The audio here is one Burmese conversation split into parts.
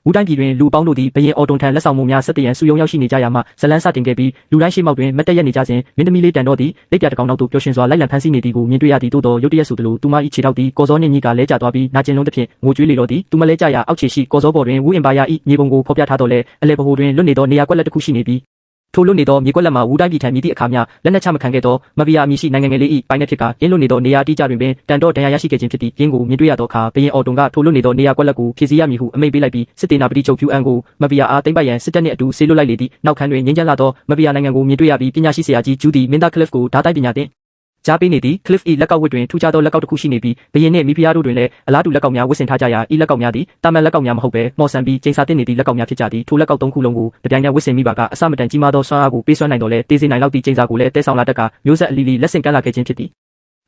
ဝူတိုင်းပြည်တွင်လူပေါင်းတို့သည်ဘရင်အော်တွန်ထံလက်ဆောင်မှုများဆက်တရန်စုယုံရောက်ရှိနေကြရာမှဇလန်းစတင်ခဲ့ပြီးလူတိုင်းရှိမောက်တွင်မတ်တက်ရက်နေကြစဉ်မင်းသမီးလေးတန်တော့သည်လက်ပြတကောင်နောက်သို့ပျော်ရွှင်စွာလိုက်လံဖမ်းဆီးနေသည်ကိုမြင်တွေ့ရသည်သို့သောရုတ်တရက်ဆိုသလိုသူမ၏ခြေထောက်သည်ကော်စောနှင့်ညီကလဲကျသွားပြီးနာကျင်လုံးတစ်ဖြင့်ငိုကြွေးလေတော့သည်သူမလဲကျရာအောက်ခြေရှိကော်စောပေါ်တွင်ဝူအင်ပါယာ၏မြေပုံကိုဖော်ပြထားတော့လဲအလဲပဟိုတွင်လွတ်နေသောနေရာကွက်လက်တစ်ခုရှိနေပြီးထိုလွတ်နေသောမြေကွက်လက်မှာဝူတိုင်းပြည်ထံမြည်သည့်အခါမျှလက်နက်ချမခံခဲ့သောမဗီယာအမည်ရှိနိုင်ငံငယ်လေး၏ပိုင်းနှက်ဖြစ်ကအင်းလွတ်နေသောနေရာအတိအကျတွင်ပင်တန်တော့ဒဏ်ရာရရှိခဲ့ခြင်းဖြစ်သည့်ရင်းကိုမြင်တွေ့ရသောအခါဘရင်အော်တွန်ကထိုလွတ်နေသောနေရာကွက်လက်ကိုဖြည့်ဆည်းရမည်ဟုအမိန့်ပေးလိုက်ပြီးစစ်တေနာပတိချုပ်ဖြူအန်ကိုမဗီယာအားသိမ်းပိုက်ရန်စစ်တပ်နှင့်အတူဆေးလွတ်လိုက်လေသည်နောက်ခန်းတွင်ငြိမ်းချမ်းလာသောမဗီယာနိုင်ငံကိုမြင်တွေ့ရပြီးပညာရှိဆရာကြီးဂျူဒီမင်းသားကလစ်ကိုဓာတိုင်းပညာသင်ကြားပေးနေသည်ကလစ်၏လက်ကောက်ဝတ်တွင်ထူးခြားသောလက်ကောက်တစ်ခုရှိနေပြီးဘရင်နှင့်မိဖုရားတို့တွင်လည်းအလားတူလက်ကောက်များဝတ်ဆင်ထားကြရာဤလက်ကောက်များသည်တာမန်လက်ကောက်များမဟုတ်ဘဲမော်ဆန်ပြီးကျိန်စာတင်နေသည့်လက်ကောက်များဖြစ်ကြသည်ထိုလက်ကောက်သုံးခုလုံးကိုတပြိုင်တည်းဝတ်ဆင်မိပါကအစမတန်ကြီးမားသောဆွမ်းအားကိုပေးစွမ်းနိုင်တော်လဲတေးစေနိုင်လောက်သည့်ကျိန်စာကိုလည်းတဲဆောင်လာတက်ကမျိုးဆက်အလီလီလက်ဆင့်ကမ်းလာခဲ့ခြင်းဖြစ်သည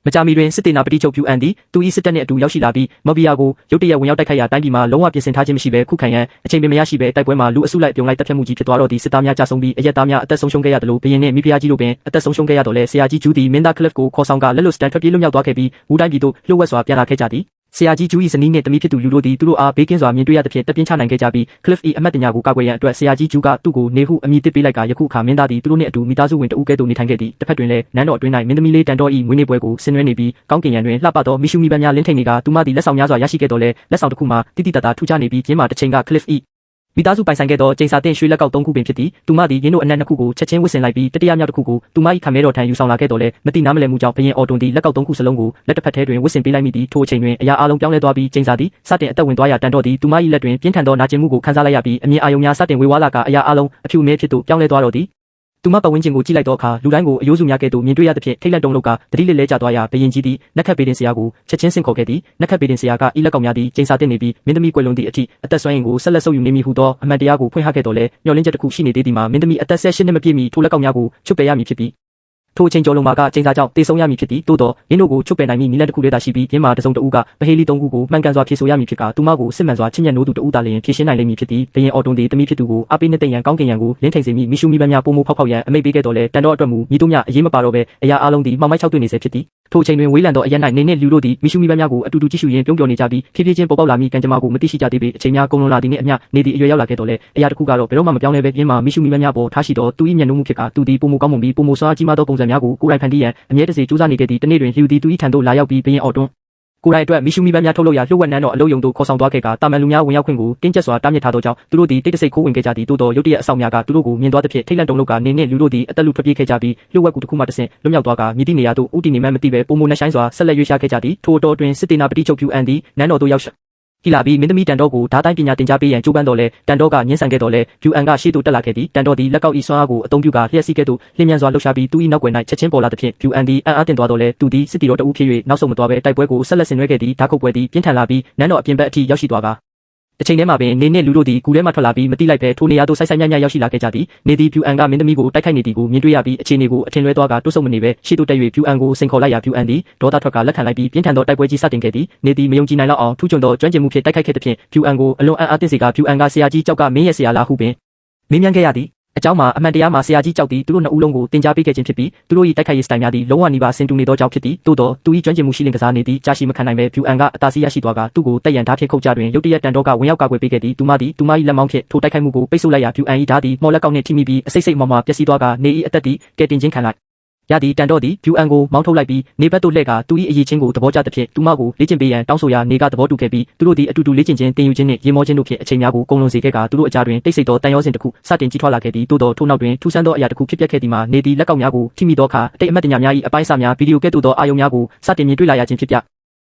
်မကြာမီတွင်စစ်တေနာပတိချုပ်ဖြူအန်သည်သူ၏စစ်တပ်နှင့်အတူရောက်ရှိလာပြီးမဗီယာကိုရုတ်တရက်ဝင်ရောက်တိုက်ခိုက်ရာတိုင်းပြည်မှာလုံးဝပြင်ဆင်ထားခြင်းမရှိဘဲခုခံရန်အချိန်ပင်မရရှိဘဲတိုက်ပွဲမှာလူအစုလိုက်ပြုံလိုက်တပ်ဖြတ်မှုကြီးဖြစ်သွားတော့သည့်စစ်သားများကြာဆုံးပြီးအရက်သားများအသက်ဆုံးရှုံးခဲ့ရသလိုဘရင်နှင့်မိဖုရားကြီးတို့ပင်အသက်ဆုံးရှုံးခဲ့ရတော့လဲဆရာကြီးဂျူဒီမင်းသားကလစ်ကိုခေါ်ဆောင်ကလက်လွတ်စတန်ထွက်ပြေးလွတ်မြောက်သွားခဲ့ပြီးဝူတိုင်းပြည်သို့လှုပ်ဝက်စွာပြန်လာခဲ့ကြသည်ဆရာကြီးဂျူ၏ဇနီးနှင့်တမီးဖြစ်သူလူတို့သည်သူတို့အားဘေးကင်းစွာမြင်တွေ့ရသဖြင့်တပ်ပြင်းချနိုင်ခဲ့ကြပြီးကလစ်၏အမတ်တညာကိုကာကွယ်ရန်အတွက်ဆရာကြီးဂျူကသူ့ကိုနေဟုအမည်တစ်ပေးလိုက်ကယခုအခါမင်းသားသည်သူတို့နှင့်အတူမိသားစုဝင်တဦးကဲ့သို့နေထိုင်ခဲ့သည်တစ်ဖက်တွင်လည်းနန်းတော်အတွင်း၌မင်းသမီးလေးတန်တော်၏မွေးနေ့ပွဲကိုဆင်နွှဲနေပြီးကောင်းကင်ယံတွင်လှပသောမီရှူမီပန်းများလင်းထိန်နေကသူမသည်လက်ဆောင်များစွာရရှိခဲ့တော်လဲလက်ဆောင်တစ်ခုမှာတိတိတတ်တာထူးခြားနေပြီးကျင်းမှာတစ်ချိန်ကကလစ်၏မိသားစုပိုင်ဆိုင်ခဲ့သောကျိန်စာတင်ရွှေလက်ကောက်၃ခုပင်ဖြစ်သည်သူမသည်ရင်းတို့အနက်နှစ်ခုကိုချက်ချင်းဝစ်ဆင်လိုက်ပြီးတတိယမြောက်တစ်ခုကိုသူမ၏ခံမဲတော်ထံယူဆောင်လာခဲ့တော်လဲမတိနားမလည်မှုကြောင့်ဘရင်အော်တွန်သည်လက်ကောက်၃ခုစလုံးကိုလက်တစ်ဖက်ထဲတွင်ဝစ်ဆင်ပေးလိုက်မိသည်ထိုအချိန်တွင်အရာအလုံးပြောင်းလဲသွားပြီးကျိန်စာသည်စတင်အသက်ဝင်သွားရာတန်တော့သည်သူမ၏လက်တွင်ပြင်းထန်သောနာကျင်မှုကိုခံစားလိုက်ရပြီးအမြင်အာရုံများစတင်ဝေဝါးလာကအရာအလုံးအဖြူမဲဖြစ်သို့ပြောင်းလဲသွားတော့သည်သူမပတ်ဝန်းကျင်ကိုကြည့်လိုက်တော့အခါလူတိုင်းကိုအယိုးစုများကဲ့သို့မြင်တွေ့ရသဖြင့်ထိတ်လန့်တုန်လှုပ်ကတတိလစ်လဲကျသွားရာဘရင်ကြီးသည်နက်ခတ်ပေတင်ဆရာကိုချက်ချင်းဆင့်ခေါ်ခဲ့သည်နက်ခတ်ပေတင်ဆရာကဤလက်ကောက်များသည်ကျိန်စာတင်နေပြီးမင်းသမီးကွယ်လွန်သည့်အထိအသက်ဆွမ်းရင်ကိုဆက်လက်ဆုပ်ယူနေမည်ဟုသောအမှန်တရားကိုဖွင့်ဟခဲ့တော်လဲမျှော်လင့်ချက်တစ်ခုရှိနေသေးသည်မှာမင်းသမီးအသက်18နှစ်မပြည့်မီထိုလက်ကောက်များကိုချွတ်ပယ်ရမည်ဖြစ်ပြီးထိုအချိန်ကျော်လုံးမှာကကျိန်စာကြောင့်တေဆုံးရမည်ဖြစ်သည်သို့တော့ရင်းတို့ကိုချွတ်ပယ်နိုင်မည့်နည်းလမ်းတစ်ခုလေးသာရှိပြီးရင်းမှာတစုံတဦးကဗဟေလီ၃ခုကိုမှန်ကန်စွာဖြေဆိုရမည်ဖြစ်ကသူမကိုစစ်မှန်စွာချစ်မြတ်နိုးသူတဦးသာလျှင်ဖြေရှင်းနိုင်လိမ့်မည်ဖြစ်သည်ဘရင်အော်တွန်သည်တမီးဖြစ်သူကိုအပိနှစ်သိမ့်ရန်ကောင်းကင်ရန်ကိုလင်းထိန်စေမည့်မီရှူမီပန်းများပုံမဖောက်ဖောက်ရန်အမိန့်ပေးခဲ့တော်လဲတန်တော့အတွက်မူညီတို့များအရေးမပါတော့ဘဲအရာအလုံးသည်မှောင်မိုက်ချောက်တွေ့နေစေဖြစ်သည်ထိုအချိန်တွင်ဝေးလံသောအရက်၌နေနှင့်လူတို့သည်မီရှူမီပန်းများကိုအတူတူကြည့်ရှုရင်းပြုံးပျော်နေကြပြီးဖြည်းဖြည်းချင်းပေါ်ပေါက်လာမည့်ကံကြမ္မာကိုမသိရှိကြသေးပေအချိန်များကုန်လွန်လာသည်နှင့်အမျှနေသည့်အရွယ်ရောက်လာခဲ့တော်လဲအရာတစ်ခုကတော့ဘယ်တော့မှမပြောင်းလဲပဲပြင်းမှာမီရှူမီပန်းများပေါ်ထားရှိတော်သူ၏မျက်နှာမှုဖြစ်ကသူသည်ပုံမကောင်းမွန်ပြီးပုံမစွာကြီးမားသောပုံစံများကိုကိုယ်တိုင်ဖန်တီးရန်အမြဲတစေကြိုးစားနေခဲ့သည်တနေ့တွင်လျူသည်သူ၏ထံသို့လာရောက်ပြီးဘရင်အော်တွန်းကိုယ်တိုင်အတွက်မီရှူမီပန်းများထုတ်လုပ်ရာလှုပ်ဝက်နန်းတော်အလုံးယုံတို့ခေါ်ဆောင်သွားခဲ့ကတာမန်လူများဝင်ရောက်ခွင့်ကိုတင်းကျပ်စွာတားမြစ်ထားသောကြောင့်သူတို့သည်တိတ်တဆိတ်ခိုးဝင်ခဲ့ကြသည်တိုးတော်ရုတ်တရက်အဆောင်များကသူတို့ကိုမြင်သွားသဖြင့်ထိတ်လန့်တုန်လှုပ်ကနေနှင့်လူတို့သည်အသက်လူထွက်ပြေးခဲ့ကြပြီးလှုပ်ဝက်ကူတစ်ခုမှတဆင့်လွတ်မြောက်သွားကမြည်သည့်နေရာသို့ဥတီနေမှမသိပဲပုံမနှဆိုင်စွာဆက်လက်ရွေးရှားခဲ့ကြသည်ထိုတော်တွင်စစ်တေနာပတိချုပ်ဖြူအန်သည်နန်းတော်သို့ရောက်ကြည်လာပြီးမင်းသမီးတန်တော့ကိုဓာတိုင်းပညာသင်ကြားပေးရန်ကြိုးပမ်းတော်လဲတန်တော့ကညှင်းဆန်ခဲ့တော်လဲဖြူအန်ကရှေ့သို့တက်လာခဲ့သည်တန်တော့သည်လက်ကောက်ဤဆွမ်းအားကိုအသုံးပြုကလျှက်စီးကဲ့သို့လျင်မြန်စွာလှုပ်ရှားပြီးသူ၏နောက်ွယ်၌ချက်ချင်းပေါ်လာသဖြင့်ဖြူအန်သည်အံ့အားသင့်သွားတော်လဲသူသည်စစ်တီတော်တဦးဖြစ်၍နောက်ဆုံးမသွားဘဲတိုက်ပွဲကိုဆက်လက်ဆင်နွှဲခဲ့သည်ဓာတ်ခုတ်ပွဲသည်ပြင်းထန်လာပြီးနန်းတော်အပြင်ဘက်အထိရောက်ရှိသွားကတစ်ချိန်တည်းမှာပင်နေနှင့်လူတို့သည်ကူထဲမှထွက်လာပြီးမတိလိုက်ပဲထိုနေရာသို့ဆိုင်ညံ့ရောက်ရှိလာခဲ့ကြသည်နေသည်ဖြူအန်ကမင်းသမီးကိုတိုက်ခိုက်နေသည်ကိုမြင်တွေ့ရပြီးအခြေအနေကိုအထင်လွဲသွားကတွတ်ဆုတ်မနေပဲရှေ့သို့တက်၍ဖြူအန်ကိုစိန်ခေါ်လိုက်ရာဖြူအန်သည်ဒေါသထွက်ကလက်ခံလိုက်ပြီးပြင်းထန်သောတိုက်ပွဲကြီးစတင်ခဲ့သည်နေသည်မယုံကြည်နိုင်လောက်အောင်ထူးချွန်သောကျွမ်းကျင်မှုဖြင့်တိုက်ခိုက်ခဲ့သဖြင့်ဖြူအန်ကိုအလွန်အံ့အားသင့်စေကဖြူအန်ကဆရာကြီးကြောက်ကမင်းရဲ့ဆရာလားဟုပင်မေးမြန်းခဲ့ရသည်အကြောင်းမှာအမှန်တရားမှာဆရာကြီးကြောက်သည်သူတို့နှစ်ဦးလုံးကိုတင် जाပေးခဲ့ခြင်းဖြစ်ပြီးသူတို့၏တိုက်ခိုက်ရေးစတိုင်များသည်လုံးဝနီးပါးဆင်တူနေသောကြောင့်ဖြစ်သည်သို့တော့သူ၏ကျွမ်းကျင်မှုရှိလင်ကစားနေသည်ကြာရှိမခံနိုင်ပဲဖြူအန်ကအသာစီးရရှိသွားကသူ့ကိုတက်ရန်ဓာတ်ဖြင့်ခုတ်ကြတွင်ရုတ်တရက်တန်တော့ကဝင်ရောက်ကာကွယ်ပေးခဲ့သည်သူမသည်သူမ၏လက်မောင်းဖြင့်ထိုတိုက်ခိုက်မှုကိုပိတ်ဆို့လိုက်ရာဖြူအန်၏ဓာတ်သည်မော်လက်ကောက်နှင့်ထိမိပြီးအစိတ်စိတ်မော်ပျက်စီးသွားကနေ၏အသက်သည်ကဲတင်ခြင်းခံလိုက်ရသည်တန်တော့သည်ဖြူအန်ကိုမောင်းထုတ်လိုက်ပြီးနေဘက်သို့လှည့်ကသူ၏အရေးချင်းကိုသဘောကျသဖြင့်သူမကိုလေ့ကျင့်ပေးရန်တောင်းဆိုရာနေကသဘောတူခဲ့ပြီးသူတို့သည်အတူတူလေ့ကျင့်ခြင်းတင်ယူခြင်းနှင့်ရေမောခြင်းတို့ဖြင့်အချိန်များကိုကုန်လွန်စေခဲ့ကသူတို့အကြားတွင်တိတ်ဆိတ်သောတန်ရောစင်တစ်ခုစတင်ကြီးထွားလာခဲ့သည်သို့သောထို့နောက်တွင်ထူးဆန်းသောအရာတစ်ခုဖြစ်ပျက်ခဲ့သည်မှာနေသည်လက်ကောက်များကိုထိမိသောအခါအတိတ်အမှတ်တညာများ၏အပိုင်းအစများဗီဒီယိုကဲ့သို့သောအာရုံများကိုစတင်မြင်တွေ့လာရခြင်းဖြစ်ပြ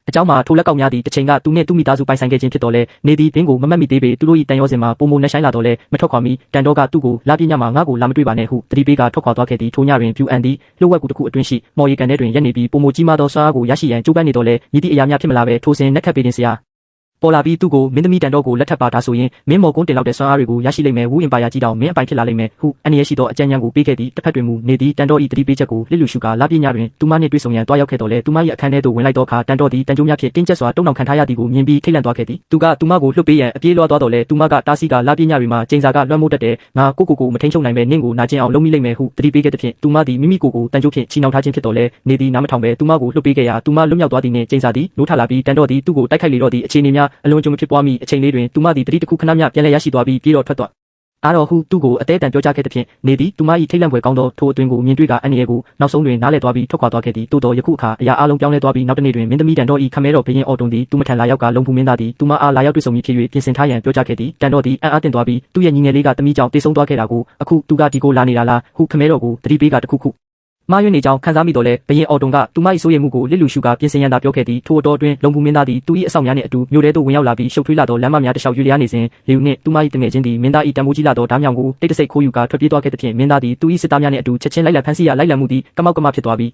အကြောင်းမှာထိုလက်ကောက်များသည်တစ်ချိန်ကသူနှင့်သူမိသားစုပိုင်ဆိုင်ခဲ့ခြင်းဖြစ်တော်လဲနေသည်ဘင်းကိုမမတ်မိသေးပေသူတို့၏တန်ရောစင်မှာပုံမနှဆိုင်လာတော်လဲမထွက်ခွာမီတန်တော့ကသူ့ကိုလာပြညမှာငါ့ကိုလာမတွေ့ပါနဲ့ဟုတတိပေးကထွက်ခွာသွားခဲ့သည်ထိုညတွင်ဖြူအန်သည်လှုပ်ဝက်ကူတစ်ခုအတွင်းရှိမော်ရီကန်ထဲတွင်ရက်နေပြီးပုံမကြီးမားသောဆွမ်းအားကိုရရှိရန်ကြိုးပမ်းနေတော်လဲမြည်သည့်အရာများဖြစ်မလာပဲထိုစဉ်နက်ခတ်ပေတင်ဆရာပေါ်လာပြီးသူ့ကိုမင်းသမီးတန်တော့ကိုလက်ထပ်ပါဒါဆိုရင်မင်းမော်ကုန်းတင်လောက်တဲ့ဆွမ်းအားတွေကိုရရှိလိမ့်မယ်ဝူအင်ပါယာကြီးတောင်မင်းအပိုင်ဖြစ်လာလိမ့်မယ်ဟုအန်ရရှိသောအကြံဉာဏ်ကိုပေးခဲ့သည်တစ်ဖက်တွင်မူနေသည်တန်တော့၏တတိပေးချက်ကိုလစ်လူရှုကလာပြညတွင်သူမနှင့်တွေ့ဆုံရန်တွားရောက်ခဲ့တော်လဲသူမ၏အခန်းထဲသို့ဝင်လိုက်သောအခါတန်တော့သည်တန်ကြိုးများဖြင့်တင်းကျပ်စွာတုံ့နှောင်ခံထားရသည်ကိုမြင်ပြီးထိတ်လန့်သွားခဲ့သည်သူကသူမကိုလှုပ်ပေးရန်အပြေးလွှားသွားတော်လဲသူမကတားဆီးကလာပြညတွင်မှကျိန်စာကလွှမ်းမိုးတတ်တယ်ငါကိုမထိန်ချုပ်နိုင်ပဲနင့်ကိုနာကျင်အောင်လုပ်မိလိမ့်မယ်ဟုတတိပေးခဲ့သဖြင့်သူမသည်မိမိကိုတန်ကြိုးဖြင့်ချီနှောင်ထားခြင်းဖြစ်တော်လဲနေသည်နားမထောင်ပဲသူမကိုလှုပ်ပေးခဲ့ရာသူမလွတ်မြောက်သွားသည်နှင့်ကျိန်စာသည်နိုးထလာပြီးတန်တော့သည်သူ့ကိုတိုက်ခိုက်လေတော့သည်အခြေအနေများ အလွန်ကြုံမဖြစ်ပွားမိအချိန်လေးတွင်သူမသည်တတိတစ်ခုခဏမျှပြန်လည်ရရှိသွားပြီးပြေးတော့ထွက်သွားအားတော်ဟုသူ့ကိုအသေးအတန်ပြောကြားခဲ့သဖြင့်နေသည်သူမ၏ထိတ်လန့်ဖွယ်ကောင်းသောထိုအတွင်းကိုမြင်တွေ့ကအန်ရကိုနောက်ဆုံးတွင်နားလည်သွားပြီးထွက်ခွာသွားခဲ့သည်သို့တော်ယခုအခါအရာအလုံးပြောင်းလဲသွားပြီးနောက်တစ်နေ့တွင်မင်းသမီးတန်တော်၏ခမဲတော်ဘရင်အော်တုံသည်သူမထံလာရောက်ကလုံဖူမင်းသားသည်သူမအားလာရောက်တွေ့ဆုံပြီးဖြစ်၍ပြင်ဆင်ထားရန်ပြောကြားခဲ့သည်တန်တော်သည်အံ့အားသင့်သွားပြီးသူ့ရဲ့ညီငယ်လေးကတမီးကြောင့်တေဆုံးသွားခဲ့တာကိုအခုသူကဒီကိုလာနေတာလားဟုခမဲတော်ကိုတတိပေးကတခုခုမာရွေးနေကြောင်းခံစားမိတော့လဲဘရင်အော်တုံကသူမ၏စိုးရိမ်မှုကိုလစ်လူရှုကာပြင်ဆင်ရန်သာပြောခဲ့သည်ထို့တော်တွင်လုံဖူမင်းသားသည်သူ၏အဆောင်များနှင့်အတူမြို့ထဲသို့ဝင်ရောက်လာပြီးရှုပ်ထွေးလာသောလမ်းမများတစ်လျှောက်ရွေ့လျားနေစဉ်လေဦးနှင့်သူမ၏တငယ်ချင်းသည်မင်းသား၏တံမိုးကြီးလာသောဓားမြောင်ကိုတိတ်တဆိတ်ခိုးယူကာထွက်ပြေးသွားခဲ့သဖြင့်မင်းသားသည်သူ၏စစ်သားများနှင့်အတူချက်ချင်းလိုက်လံဖမ်းဆီးရလိုက်လံမှုသည်ကမောက်ကမဖြစ်သွားပြီး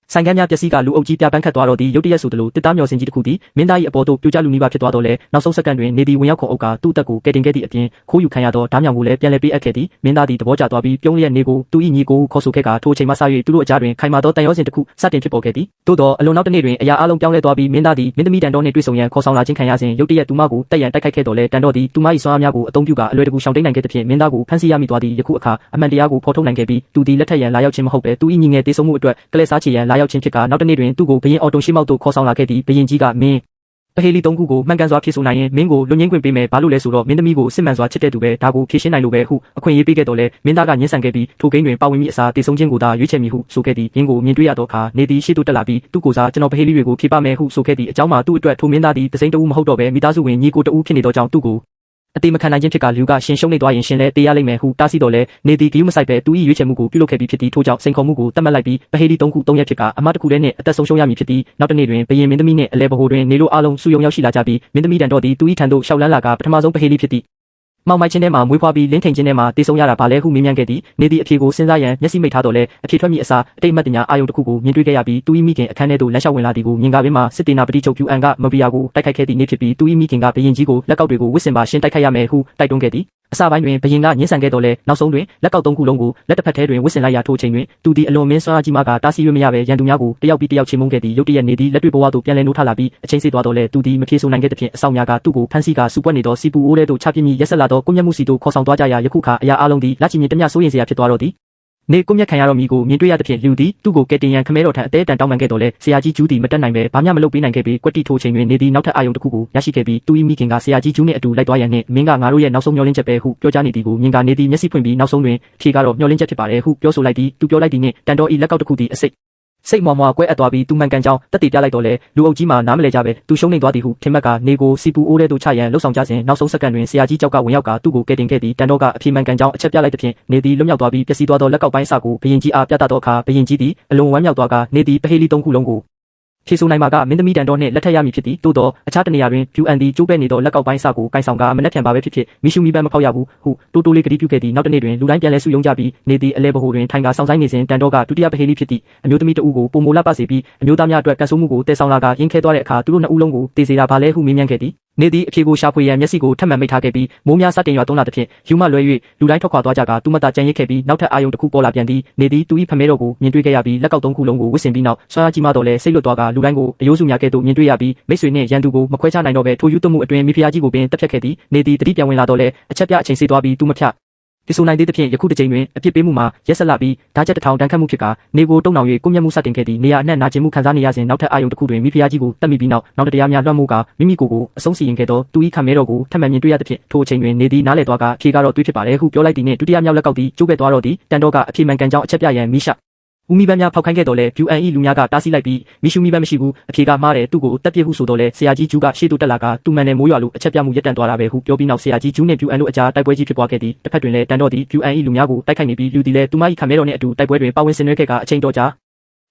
ဆိုင်ကမ်းများပျက်စီးကလူအုပ်ကြီးပြပန်းခတ်သွားတော့သည်ရုတ်တရက်ဆိုသလိုတစ်သားမျောစင်ကြီးတစ်ခုသည်မင်းသား၏အပေါ်သို့ပြိုကျလူနီးပါဖြစ်သွားတော့လဲနောက်ဆုံးစက္ကန့်တွင်နေသည်ဝင်ရောက်ခေါ်အုပ်ကသူ့အသက်ကိုကယ်တင်ခဲ့သည့်အပြင်ခိုးယူခံရသောဓားမြောင်ကိုလည်းပြန်လည်ပေးအပ်ခဲ့သည်မင်းသားသည်သဘောကျသွားပြီးပြုံးလျက်နေကိုသူ၏ညီကိုခေါ်ဆိုခဲ့ကထိုအချိန်မှစ၍သူတို့အကြားတွင်ခိုင်မာသောတန်ရောစင်တစ်ခုစတင်ဖြစ်ပေါ်ခဲ့သည်သို့သောအလွန်နောက်တစ်နေ့တွင်အရာအလုံးပြောင်းလဲသွားပြီးမင်းသားသည်မင်းသမီးတန်တော်နှင့်တွေ့ဆုံရန်ခေါ်ဆောင်လာခြင်းခံရစဉ်ရုတ်တရက်သူမကိုတက်ရန်တိုက်ခိုက်ခဲ့တော်လဲတန်တော်သည်သူမ၏စွမ်းအားများကိုအသုံးပြုကာအလွယ်တကူရှောင်တိန်နိုင်ခဲ့သဖြင့်မင်းသားကိုဖမ်းဆီးရမိသွားသည်ယခုအခါအမှန်တရားကိုဖော်ထုတ်နိုင်ခဲ့ပြီးသူသည်လက်ထက်ရန်လာရောက်ခြင်းမဟုတ်ဘဲသူ၏ညီငယ်တေဆုံးမှုအတွက်ကလဲစားချေရန်လာရောက်ခြင်းဖြစ်ကနောက်တစ်နေ့တွင်သူ့ကိုဘရင်အော်တုံရှိမောက်သို့ခေါ်ဆောင်လာခဲ့သည်ဘရင်ကြီးကမင်းပဟေလီသုံးခုကိုမှန်ကန်စွာဖြေဆိုနိုင်ရင်မင်းကိုလွန်ငင်းခွင့်ပေးမယ်ဘာလို့လဲဆိုတော့မင်းသမီးကိုစစ်မှန်စွာချစ်တဲ့သူပဲဒါကိုဖြေရှင်းနိုင်လို့ပဲဟုအခွင့်အရေးပေးခဲ့တော်လဲမင်းသားကညှဉ်းဆန်ခဲ့ပြီးထိုကိန်းတွင်ပါဝင်မိအစားတေဆုံးခြင်းကိုသာရွေးချယ်မိဟုဆိုခဲ့သည်မင်းကိုမြင်တွေ့ရသောအခါနေသည်ရှေ့သို့တက်လာပြီးသူ့ကိုယ်စားကျွန်တော်ပဟေလီတွေကိုဖြေပါမယ်ဟုဆိုခဲ့သည်အကြောင်းမှာသူ့အတွက်ထိုမင်းသားသည်တစိမ့်တဦးမဟုတ်တော့ပဲမိသားစုဝင်ညီကိုတဦးဖြစ်နေသောကြောင့်သူ့ကိုအတိမခံနိုင်ခြင်းဖြစ်ကလူကရှင်ရှုံးနေသွားရင်ရှင်လည်းတေးရလိမ့်မယ်ဟုတားဆီးတော်လဲနေသည်ဂရုမစိုက်ပဲသူ၏ရွေးချယ်မှုကိုပြုလုပ်ခဲ့ပြီးဖြစ်သည်ထို့ကြောင့်စိန်ခေါ်မှုကိုတတ်မှတ်လိုက်ပြီးပဟေလီ၃ခု၃ရက်ဖြစ်ကအမတ်တစ်ခုတည်းနှင့်အသက်ဆုံးရှုံးရမည်ဖြစ်သည်နောက်တစ်နေ့တွင်ဘရင်မင်းသမီးနှင့်အလဲဘဟိုတွင်နေလို့အလုံးစုယုံရောက်ရှိလာကြပြီးမင်းသမီးတန်တော်သည်သူ၏ထံသို့ရှောက်လန်းလာကပထမဆုံးပဟေလီဖြစ်သည်မောင်မိုက်ချင်းထဲမှာမွေးဖွားပြီးလင်းထိန်ချင်းထဲမှာတေဆုံးရတာဘာလဲဟုမေးမြန်းခဲ့သည်နေသည်အဖြေကိုစဉ်းစားရန်မျက်စိမိတ်ထားတော်လဲအဖြေထွက်မိအစားအတိတ်မတ်တညာအာယုံတစ်ခုကိုမြင်တွေ့ခဲ့ရပြီးသူ၏မိခင်အခန်းထဲသို့လမ်းလျှောက်ဝင်လာသည်ကိုမြင်ကပင်မှစစ်တေနာပတိချုပ်ပြူအန်ကမဘီယာကိုတိုက်ခိုက်ခဲ့သည့်နေ့ဖြစ်ပြီးသူ၏မိခင်ကဘရင်ကြီးကိုလက်ကောက်တွေကိုဝစ်စင်ပါရှင်းတိုက်ခိုက်ရမယ်ဟုတိုက်တွန်းခဲ့သည်အစပိုင်းတွင်ဘရင်ကညှဉ်းဆန်ခဲ့တော်လဲနောက်ဆုံးတွင်လက်ကောက်၃ခုလုံးကိုလက်တစ်ဖက်ထဲတွင်ဝစ်စင်လိုက်ရာထိုချိန်တွင်သူသည်အလွန်မင်းစွမ်းအားကြီးမှကတားဆီးရမရပဲရန်သူများကိုတယောက်ပြီးတယောက်ချေမှုန်းခဲ့သည်ရုတ်တရက်နေသည်လက်တွေ့ဘဝသို့ပြန်လည်နိုးထလာပြီးအချိန်စေးသွားတော်လဲသူသည်မဖြေဆိုနိုင်ခဲ့သဖြင့်အဆောင်များကသူ့ကိုဖမ်းဆီးကစူပွက်နေသောစီပူအိုးထဲသို့ချပစ်မိရက်ဆက်လာသောကွန်မြတ်မှုစီသို့ခေါ်ဆောင်သွားကြရာယခုခါအရာအလုံးသည်လက်ချီမြင့်တမျှစိုးရင်စရာဖြစ်သွားတော့သည်နေကွန်မြတ်ခံရတော်မူကိုမြင်တွေ့ရသဖြင့်လူသည်သူ့ကိုကယ်တင်ရန်ခမဲတော်ထံအသေးအတန်တောင်းပန်ခဲ့တော်လဲဆရာကြီးကျူးသည်မတက်နိုင်ပဲဘာမှမလုပ်ပေးနိုင်ခဲ့ပြီးကွက်တီထိုးချိန်တွင်နေသည်နောက်ထပ်အာယုံတစ်ခုကိုရရှိခဲ့ပြီးသူ၏မိခင်ကဆရာကြီးကျူးနှင့်အတူလိုက်သွားရန်နှင့်မင်းကငါတို့ရဲ့နောက်ဆုံးမျှော်လင့်ချက်ပဲဟုပြောကြားနေသည်ကိုမြင်ကနေသည်မျက်စိဖွင့်ပြီးနောက်ဆုံးတွင်ဖြေကတော့မျှော်လင့်ချက်ဖြစ်ပါတယ်ဟုပြောဆိုလိုက်သည်သူပြောလိုက်သည်နှင့်တန်တော်၏လက်ကောက်တစ်ခုသည်အစိတ်စိတ်မွားမွားကွဲအပ်သွားပြီးသူမှန်ကန်ကြောင်းတက်တည်ပြလိုက်တော့လဲလူအုပ်ကြီးမှနားမလဲကြပဲသူရှုံးနေသွားသည်ဟုထင်မှတ်ကနေကိုစီပူအိုးထဲသို့ချရန်လှုပ်ဆောင်ကြစဉ်နောက်ဆုံးစက္ကန့်တွင်ဆရာကြီးကြောက်ကဝင်ရောက်ကသူ့ကိုကယ်တင်ခဲ့သည်တန်တော်ကအဖြေမှန်ကန်ကြောင်းအချက်ပြလိုက်သဖြင့်နေသည်လွတ်မြောက်သွားပြီးပျက်စီးသွားသောလက်ကောက်ပိုင်းအစကိုဘရင်ကြီးအားပြသသောအခါဘရင်ကြီးသည်အလွန်ဝမ်းမြောက်သွားကနေသည်ပဟေလီ၃ခုလုံးကိုဖြေဆိုနိုင်မှာကမင်းသမီးတန်တော်နှင့်လက်ထက်ရမည်ဖြစ်သည်သို့သောအခြားတနေရာတွင်ဖြူအန်သည်ကျိုးပဲ့နေသောလက်ကောက်ပိုင်းအစကိုကိုင်ဆောင်ကမနှက်ဖြန်ပါပဲဖြစ်ဖြစ်မိရှုမီပန်းမဖောက်ရဘူးဟုတိုးတိုးလေးကတိပြုခဲ့သည်နောက်တစ်နေ့တွင်လူတိုင်းပြန်လဲစုယုံကြပြီးနေသည်အလဲဘဟိုတွင်ထိုင်ကစောင့်ဆိုင်နေစဉ်တန်တော်ကဒုတိယပဟေလီဖြစ်သည့်အမျိုးသမီးတဦးကိုပုံမိုလပတ်စေပြီးအမျိုးသားများအတွက်ကန်ဆိုးမှုကိုတည်ဆောင်လာကရင်းခဲသွားတဲ့အခါသူတို့နှစ်ဦးလုံးကိုတေစေတာဘာလဲဟုမေးမြန်းခဲ့သည်နေသည်အဖြေကိုရှာဖွေရန်မျက်စိကိုထပ်မံမိတ်ထားခဲ့ပြီးမိုးများစတင်ရွာသွန်းလာသဖြင့်ယူမလွဲ၍လူတိုင်းထွက်ခွာသွားကြကသူမတာကြံရစ်ခဲ့ပြီးနောက်ထပ်အာယုံတစ်ခုပေါ်လာပြန်သည်နေသည်သူ၏ဖမဲတော်ကိုမြင်တွေ့ခဲ့ရပြီးလက်ကောက်၃ခုလုံးကိုဝစ်စင်ပြီးနောက်ဆွမ်းအားကြီးမှတော့လဲစိတ်လွတ်သွားကလူတိုင်းကိုအယိုးစုများကဲ့သို့မြင်တွေ့ရပြီးမိတ်ဆွေနှင့်ရန်သူကိုမခွဲခြားနိုင်တော့ဘဲထိုယူသွမှုအတွင်းမိဖုရားကြီးကိုပင်တက်ဖြတ်ခဲ့သည်နေသည်တတိပြန်ဝင်လာတော့လဲအချက်ပြအချိန်စေးသွားပြီးသူမဖြတ်ဒီဆိုနိုင်သေးသဖြင့်ယခုတစ်ချိန်တွင်အပြစ်ပေးမှုမှာရက်ဆက်လာပြီးဓာတ်ချက်တစ်ထောင်တန်းခတ်မှုဖြစ်ကနေကိုတုံနှောင်၍ကိုမျက်မှုစတင်ခဲ့သည့်နေရာအနှံ့နာကျင်မှုခံစားနေရစဉ်နောက်ထပ်အာယုံတစ်ခုတွင်မိဖုရားကြီးကိုတက်မိပြီးနောက်တရားများလွှမ်းမိုးကမိမိကိုယ်အဆုံးစီရင်ခဲ့သောသူ၏ခံမဲတော်ကိုထပ်မံမြင်တွေ့ရသဖြင့်ထိုအချိန်တွင်နေသည်နားလည်သွားကအဖြေကတော့တွေးဖြစ်ပါတယ်ဟုပြောလိုက်သည်နှင့်ဒုတိယမြောက်လက်ကောက်သည်ကျိုးခဲ့သွားတော့သည်တန်တော်ကအဖြေမှန်ကန်ကြောင်းအချက်ပြရန်မိရှဦးမီပန်းများဖောက်ခိုင်းခဲ့တော်လဲပြူအန်ဤလူများကတားဆီးလိုက်ပြီးမီရှူမီပန်းမရှိဘူးအဖြေကမှားတယ်သူ့ကိုတက်ပြစ်ဟုဆိုတော့လဲဆရာကြီးကျူးကရှေ့သို့တက်လာကသူ့မှန်နဲ့မိုးရွာလို့အချက်ပြမှုရက်တန့်သွားတာပဲဟုပြောပြီးနောက်ဆရာကြီးကျူးနဲ့ပြူအန်တို့အကြားတိုက်ပွဲကြီးဖြစ်ပွားခဲ့သည်တစ်ဖက်တွင်လဲတန်တော်သည်ပြူအန်ဤလူများကိုတိုက်ခိုက်နေပြီးလူသည်လဲသူမ၏ခံမဲတော်နှင့်အတူတိုက်ပွဲတွင်ပါဝင်ဆင်နွှဲခဲ့ကအချိန်တော်ကြာ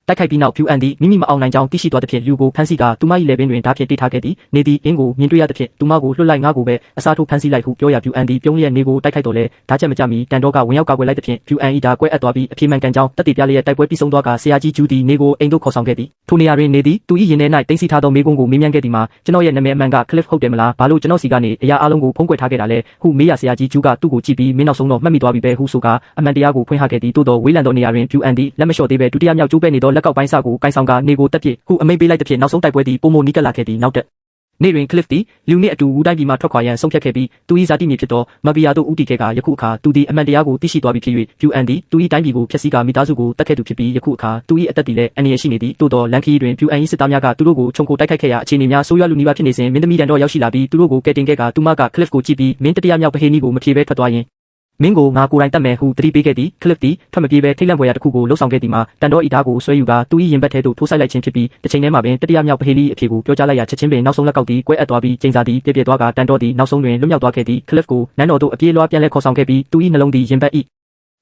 တိုက်ခိုက်ပြီးနောက်ဖြူအန်သည်မိမိမအောင်နိုင်ကြောင်းသိရှိသွားသဖြင့်လူကိုဖမ်းဆီးကသူမ၏လက်ပင်တွင်ဓာတ်ဖြင့်တိထားခဲ့သည်နေသည်အင်းကိုမြင်တွေ့ရသဖြင့်သူမကိုလွှတ်လိုက်ငါကိုပဲအစားထိုးဖမ်းဆီးလိုက်ဟုပြောရဖြူအန်သည်ပြုံးလျက်နေကိုတိုက်ခိုက်တော်လဲဓာတ်ချက်မကြမီတန်တော်ကဝင်ရောက်ကာကွယ်လိုက်သဖြင့်ဖြူအန်၏ဓာတ်ကွဲအပ်သွားပြီးအပြေမှန်ကန်ကြောင်းတက်တည်ပြလျက်တိုက်ပွဲပြီးဆုံးသွားကဆရာကြီးကျူးသည်နေကိုအိမ်သို့ခေါ်ဆောင်ခဲ့သည်ထိုနေရာတွင်နေသည်သူ၏ရင်ထဲ၌တင်းစီထားသောမိကုန်းကိုမေးမြန်းခဲ့သည်မှာကျွန်တော်ရဲ့နာမည်အမှန်က Cliff ဟုတ်တယ်မလားဘာလို့ကျွန်တော်စီကနေအရာအလုံးကိုဖုံးကွယ်ထားခဲ့တာလဲဟုမေးရဆရာကြီးကျူးကသူ့ကိုကြည့်ပြီးမင်းနောက်ဆုံးတော့မှတ်မိသွားပြီပဲဟုဆိုကအမှန်တရားကိုဖွင့်ဟခဲ့သည်သို့တော်ဝေးလံသောနေရာတွင်ဖြူအန်သည်လက်မလျှော့သေးပဲဒုတိယမြောက်ကျိုးပဲ့နေသောလက်ကောက်ပိုင်းစကိုကိုင်ဆောင်ကနေကိုတက်ပြစ်ဟုအမိန့်ပေးလိုက်သဖြင့်နောက်ဆုံးတိုက်ပွဲသည်ပုံမနီးကပ်လာခဲ့သည်နောက်တက် နေတွင် Cliff သည်လူနှင့်အတူဝူတိုင်းပြည်မှထွက်ခွာရန်ဆုံးဖြတ်ခဲ့ပြီးသူ၏ဇာတိမြေဖြစ်သောမဗီယာသို့ဦးတည်ခဲ့ကယခုအခါသူသည်အမှန်တရားကိုသိရှိသွားပြီဖြစ်၍ UN သည်သူ၏တိုင်းပြည်ကိုဖျက်ဆီးကမိသားစုကိုတတ်ခဲ့သူဖြစ်ပြီးယခုအခါသူ၏အသက်သည်လည်းအန္တရာယ်ရှိနေသည်သို့သောလန်ခီတွင် UN ၏စစ်သားများကသူတို့ကိုခြုံခိုတိုက်ခိုက်ခဲ့ရာအခြေအနေများဆိုးရွားလူနီးပါးဖြစ်နေစဉ်မင်းသမီးတန်တော့ရောက်ရှိလာပြီးသူတို့ကိုကယ်တင်ခဲ့ကသူမက Cliff ကိုကြည့်ပြီးမင်းတတိယမြောက်ပဟေနီကိုမဖြေဘဲထွက်သွားရင်မင်းကိုငါကိုယ်တိုင်တတ်မယ်ဟုသတိပေးခဲ့သည် Cliff သည်ထွက်မပြေးဘဲထိတ်လန့်ဖွယ်ရာတစ်ခုကိုလှုပ်ဆောင်ခဲ့သည်မှာတန်တော့ဤဓာတ်ကိုဆွဲယူကသူ၏ရင်ဘတ်ထဲသို့ထိုးဆိုင်လိုက်ခြင်းဖြစ်ပြီးတစ်ချိန်တည်းမှာပင်တတိယမြောက်ပဟေလီအဖြေကိုပြောကြားလိုက်ရာချက်ချင်းပင်နောက်ဆုံးလက်ကောက်သည်ကွဲအပ်သွားပြီးကျိန်စာသည်ပြည့်သွားကတန်တော့သည်နောက်ဆုံးတွင်လွတ်မြောက်သွားခဲ့သည် Cliff ကိုနန်းတော်သို့အပြေးလွှားပြန်လဲခေါ်ဆောင်ခဲ့ပြီးသူ၏နှလုံးသည်ရင်ဘတ်၏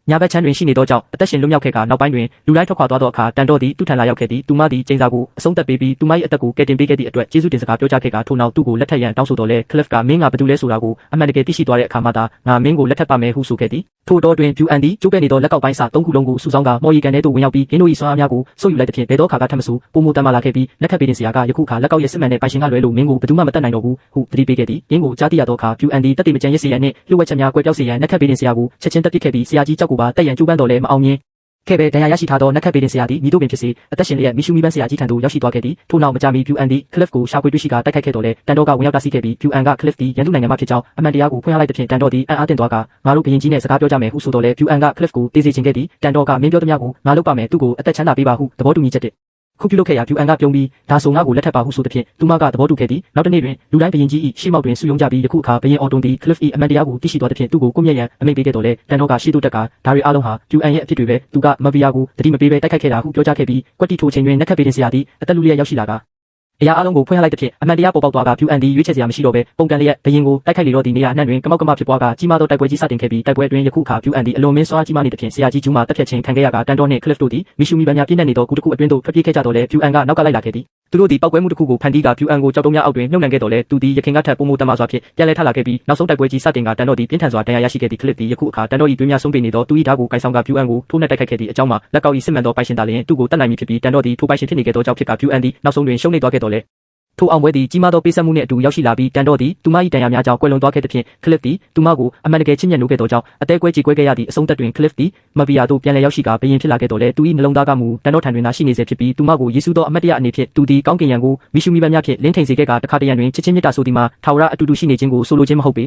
ညာဘက်ချမ်းတွင်ရှိနေသောကြောင့်အသက်ရှင်လွတ်မြောက်ခဲ့ကနောက်ပိုင်းတွင်လူတိုင်းထွက်ခွာသွားသောအခါတန်တော့သည်သူ့ထံလာရောက်ခဲ့သည်သူမသည်ကျိန်စာကိုအဆုံးသတ်ပေးပြီးသူမ၏အသက်ကိုကယ်တင်ပေးခဲ့သည့်အတွက်ကျေးဇူးတင်စကားပြောကြားခဲ့ကထို့နောက်သူ့ကိုလက်ထပ်ရန်တောင်းဆိုတော်လဲ Cliff ကမင်းကဘသူလဲဆိုတာကိုအမှန်တကယ်သိရှိသွားတဲ့အခါမှသာငါမင်းကိုလက်ထပ်ပါမယ်ဟုဆိုခဲ့သည်ထို့တော့တွင် UN သည်ကျိုးပဲ့နေသောလက်ကောက်ပိုင်းစာ၃ခုလုံးကိုစုဆောင်းကမော်ရီကန်ထဲသို့ဝင်ရောက်ပြီးရင်းတို့၏စွမ်းအားများကိုဆုပ်ယူလိုက်သဖြင့်ဘယ်တော့ခါကထပ်မဆိုပုံမတန်မာလာခဲ့ပြီးလက်ထပ်ပေးတင်စရာကယခုခါလက်ကောက်ရဲ့စစ်မှန်တဲ့ပိုင်ရှင်ကလွဲလို့မင်းကိုဘသူမှမတတ်နိုင်တော့ဘူးဟုသတိပေးခဲ့သည်ရင်းကိုကြားသိရသောအခါ UN သည်တက်တည်မကြံရစ်စေရန်နှင့်လျှို့ဝှက်ချက်များကွဲပြောက်စေရန်လက်ထပ်ပေးတင်စရာကိုချက်ချင်းတက်ပစ်ခဲ့ပြီးဆရာကြီးကြောက်ကိုပါတက်ရန်ကြိုးပမ်းတော်လဲမအောင်မြင်ခဲ့ပဲဒဏ်ရာရရှိထားသောနက်ခတ်ပေးတင်ဆရာသည်မိတို့ပင်ဖြစ်စေအသက်ရှင်လျက်မီရှူမီပန်းဆရာကြီးထံသို့ရောက်ရှိသွားခဲ့သည်ထို့နောက်မကြာမီ UN သည် Cliff ကိုရှာဖွေတွေ့ရှိကတိုက်ခိုက်ခဲ့တော်လဲတန်တော့ကဝင်ရောက်တားဆီးခဲ့ပြီး UN က Cliff သည်ရန်သူနိုင်ငံမှဖြစ်ကြောင်းအမှန်တရားကိုဖွင့်ဟလိုက်သဖြင့်တန်တော့သည်အံ့အားသင့်သွားကငါတို့ဘရင်ကြီးနဲ့စကားပြောကြမယ်ဟုဆိုတော်လဲ UN က Cliff ကိုတေးစေခြင်းခဲ့သည်တန်တော့ကမင်းပြောသမျှကိုငါလုပ်ပါမယ်သူ့ကိုအသက်ချမ်းသာပေးပါဟုသဘောတူညီချက်တစ်ခုပြုလုပ်ခဲ့ရာ UN ကပြုံးပြီးဒါဆိုငါ့ကိုလက်ထပ်ပါဟုဆိုသဖြင့်သူမကသဘောတူခဲ့သည်နောက်တစ်နေ့တွင်လူတိုင်းဘရင်ကြီး၏ရှေ့မောက်တွင်စုယုံကြပြီးယခုအခါဘရင်အော်တွန်သည် Cliff ၏အမှန်တရားကိုသိရှိသွားသဖြင့်သူ့ကိုကွပ်မျက်ရန်အမိန့်ပေးခဲ့တော်လဲတန်တော့ကရှေ့သို့တက်ကဒါတွေအားလုံးဟာ UN ရဲ့အဖြစ်တွေပဲသူကမဗီယာကိုတတိမပေးဘဲတိုက်ခိုက်ခဲ့တာဟုပြောကြားခဲ့ပြီးကွက်တီထိုချိန်တွင်နက်ခတ်ပေးတင်ဆရာသည်အသက်လူလျက်ရောက်ရှိလာကအရာအလုံးကိုဖွင့်လိုက်သဖြင့်အမှန်တရားပေါ်ပေါက်သွားက UN သည်ရွေးချယ်စရာမရှိတော့ဘဲပုံကန်လျက်ဘရင်ကိုတိုက်ခိုက်လေတော့သည့်နေရာအနှံ့တွင်ကမောက်ကမဖြစ်ပွားကကြီးမားသောတိုက်ပွဲကြီးစတင်ခဲ့ပြီးတိုက်ပွဲအတွင်းယခုအခါ UN သည်အလွန်မင်းစွာကြီးမားနေသဖြင့်ဆရာကြီးကျူးမှတက်ဖြတ်ခြင်းခံခဲ့ရကတန်တော့နှင့် Cliff တို့သည်မီရှူမီပန်းများပြည့်နေသောကူတစ်ခုအတွင်းသို့ထွက်ပြေးခဲ့ကြတော့လဲ UN ကနောက်ကလိုက်လာခဲ့သည်သူတို့သည်ပောက်ကွဲမှုတစ်ခုကိုဖန်တီးက UN ကိုကြောက်တုံးများအောက်တွင်မြုပ်နှံခဲ့တော်လဲသူသည်ရခင်ကထက်ပုံမတမစွာဖြင့်ပြန်လဲထလာခဲ့ပြီးနောက်ဆုံးတိုက်ပွဲကြီးစတင်ကတန်တော့သည်ပြင်းထန်စွာဒဏ်ရာရရှိခဲ့သည့် Cliff သည်ယခုအခါတန်တော့၏တွင်းများဆုံးပိနေသောသူ၏ဓာတ်ကိုကိုင်ဆောင်က UN ကိုထိုးနှက်တိုက်ခိုက်ခဲ့သည့်အကြောင်းမှာလက်ကောက်၏စစ်မှန်သောပိုင်ရှင်သာလျှင်သူ့ကိုတတ်နိုင်မည်ဖြစ်ပြီးတန်တော့သည်ထိုပိုင်ရှင်ဖြစ်နေခဲ့သောကြောင့်ဖြစ်က UN သည်နောက်ဆုံးတွင်ရှုံးနိမ့်သွားခဲ့တော်လဲထိုအောင်ပွဲသည်ကြီးမားသောပေးဆက်မှုနှင့်အတူရောက်ရှိလာပြီးတန်တော့သည်သူမ၏တန်ရာများကြောင့်ကွယ်လွန်သွားခဲ့သဖြင့် Cliff သည်သူမကိုအမှန်တကယ်ချစ်မြတ်နိုးခဲ့သောကြောင့်အသေးကွဲကြေကွဲခဲ့ရသည့်အဆုံးသတ်တွင် Cliff သည်မဗီယာသို့ပြန်လည်ရောက်ရှိကဘရင်ဖြစ်လာခဲ့တော်လဲသူ၏နှလုံးသားကမူတန်တော့ထံတွင်သာရှိနေစေဖြစ်ပြီးသူမကိုယေရှုသောအမတ်တရားအနေဖြင့်သူသည်ကောင်းကင်ယံကိုမီရှူမီပန်းများဖြင့်လင်းထိန်စေခဲ့ကတခါတရံတွင်ချစ်ချင်းမြတ်တာဆိုသည်မှာထာဝရအတူတူရှိနေခြင်းကိုဆိုလိုခြင်းမဟုတ်ပေ